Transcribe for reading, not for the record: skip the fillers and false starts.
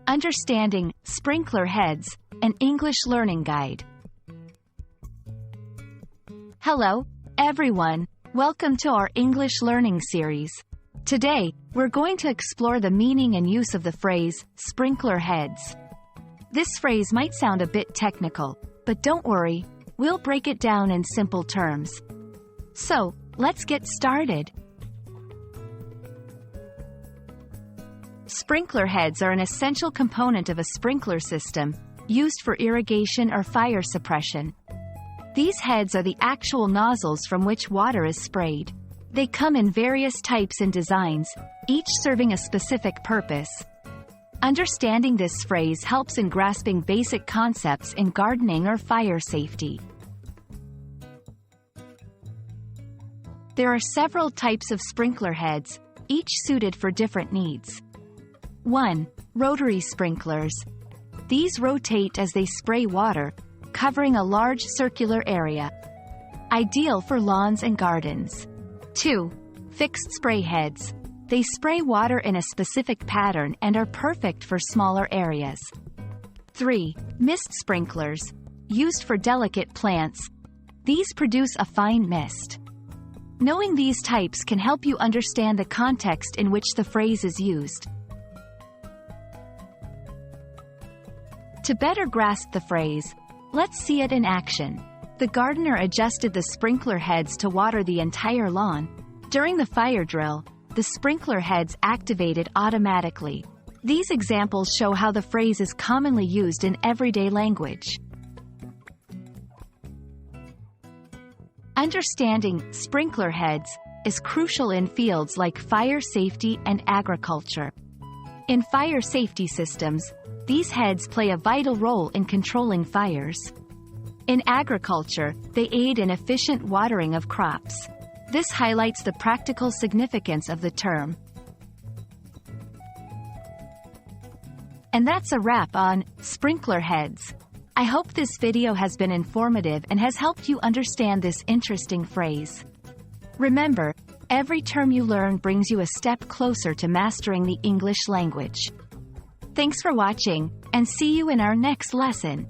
Understanding Sprinkler Heads, an English Learning Guide. Hello, everyone. Welcome to our English learning series. Today, we're going to explore the meaning and use of the phrase, sprinkler heads. This phrase might sound a bit technical, but don't worry, we'll break it down in simple terms. So, let's get started. Sprinkler heads are an essential component of a sprinkler system, used for irrigation or fire suppression. These heads are the actual nozzles from which water is sprayed. They come in various types and designs, each serving a specific purpose. Understanding this phrase helps in grasping basic concepts in gardening or fire safety. There are several types of sprinkler heads, each suited for different needs. 1. Rotary sprinklers. These rotate as they spray water, covering a large circular area. Ideal for lawns and gardens. 2. Fixed spray heads. They spray water in a specific pattern and are perfect for smaller areas. 3. Mist sprinklers. Used for delicate plants. These produce a fine mist. Knowing these types can help you understand the context in which the phrase is used. To better grasp the phrase, let's see it in action. The gardener adjusted the sprinkler heads to water the entire lawn. During the fire drill, the sprinkler heads activated automatically. These examples show how the phrase is commonly used in everyday language. Understanding sprinkler heads is crucial in fields like fire safety and agriculture. In fire safety systems, these heads play a vital role in controlling fires. In agriculture, they aid in efficient watering of crops. This highlights the practical significance of the term. And that's a wrap on sprinkler heads. I hope this video has been informative and has helped you understand this interesting phrase. Remember, every term you learn brings you a step closer to mastering the English language. Thanks for watching, and see you in our next lesson.